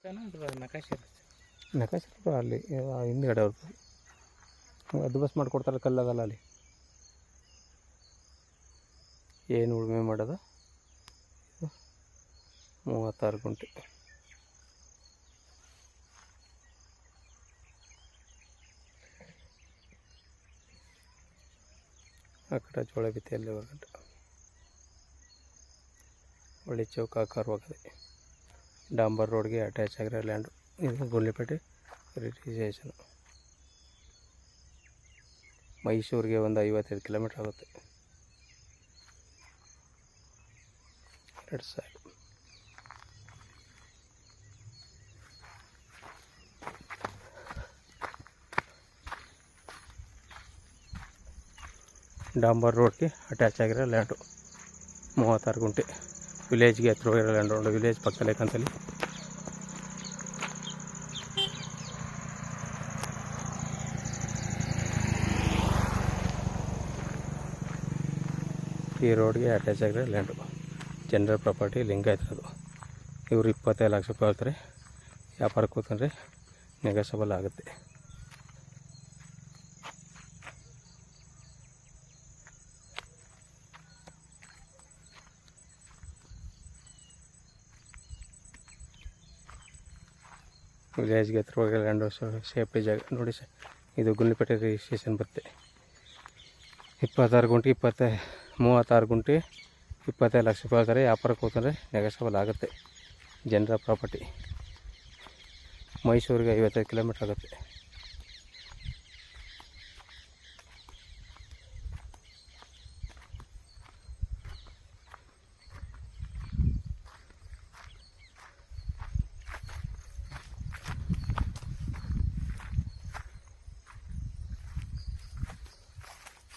ನಕಾಶೆ ಅಲ್ಲಿ ಹಿಂದ್ಗಡೆ ಅವ್ರದ್ದು ಅದು ಬಸ್ ಮಾಡಿಕೊಡ್ತಾರೆ ಕಲ್ಲದಲ್ಲ ಅಲ್ಲಿ ಏನು ಉಳುಮೆ ಮಾಡೋದು 36 ಗುಂಟೆ ಆ ಕಡೆ ಜೋಳ ಬಿತ್ತಿ ಅಲ್ಲಿ ಹೊರಗಂಟ ಒಳ್ಳೆ ಚೌಕಾಕಾರವಾಗಿದೆ ಡಾಂಬರ್ ರೋಡ್ಗೆ ಅಟ್ಯಾಚ್ ಆಗಿರೋ ಲ್ಯಾಂಡು ಇದು ಗುಂಡ್ಲುಪೇಟೆ ರಿಜಿಸ್ಟ್ರೇಷನ್ ಮೈಸೂರಿಗೆ ಒಂದು 55 ಕಿಲೋಮೀಟ್ರ್ ಆಗುತ್ತೆ 2 ಸೈಡ್ ಡಾಂಬರ್ ರೋಡ್ಗೆ ಅಟ್ಯಾಚ್ ಆಗಿರೋ ಲ್ಯಾಂಡು 36 ಗುಂಟೆ ವಿಲೇಜ್ಗೆ ಹತ್ರ ಹೋಗಿರೋ ಲ್ಯಾಂಡ್ ಒಂದು ವಿಲೇಜ್ ಪಕ್ಕದಲ್ಲೇ ಕಂತಲ್ಲಿ ಈ ರೋಡ್ಗೆ ಅಟ್ಯಾಚ್ ಆಗಿರೋ ಲ್ಯಾಂಡು ಜನರಲ್ ಪ್ರಾಪರ್ಟಿ ಲಿಂಗಾಯತರದು ಇವರು 25 ಲಕ್ಷ ರೂಪಾಯಿ ಹೇಳ್ತಾರೆ ವ್ಯಾಪಾರಕ್ಕೆ ಕೂತಂದರೆ ನೆಗೋಷಿಯಬಲ್ ಆಗುತ್ತೆ ವಿಲೇಜ್ಗೆ ಹತ್ರ ಹೋಗಿ ಲ್ಯಾಂಡು ಸೇಫ್ಟಿ ಜಾಗ ನೋಡಿ ಸರ್ ಇದು ಗುಂಡ್ಲುಪೇಟೆ ರಿಜಿಸ್ಟ್ರೇಷನ್ ಬರುತ್ತೆ 36 ಗುಂಟೆ 36 ಗುಂಟೆ 25 ಲಕ್ಷ ರೂಪಾಯಿ ಹೇಳ್ತಾರೆ ವ್ಯಾಪಾರಕ್ಕೆ ಹೋಗ್ತಂದರೆ ನೆಗೋಷಿಯಬಲ್ ಆಗುತ್ತೆ ಜನರ ಪ್ರಾಪರ್ಟಿ ಮೈಸೂರಿಗೆ 55 ಕಿಲೋಮೀಟ್ರ್ ಆಗುತ್ತೆ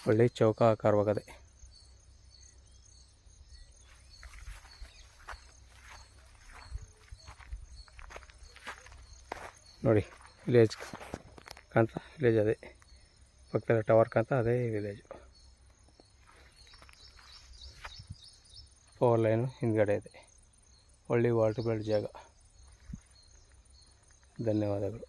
ಒಳ್ಳೆ ಚೌಕಾಕಾರವಾಗಿದೆ ನೋಡಿ ವಿಲೇಜ್ ಕಾಂತ ವಿಲೇಜ್ ಅದೇ ಪಕ್ಕದ ಟವರ್ ಕಾಂತ ಅದೇ ವಿಲೇಜು ಪವರ್ ಲೈನು ಹಿಂದ್ಗಡೆ ಇದೆ ಒಳ್ಳೆ ವಾಟರ್ ಬೆಲ್ಟ್ ಜಾಗ ಧನ್ಯವಾದಗಳು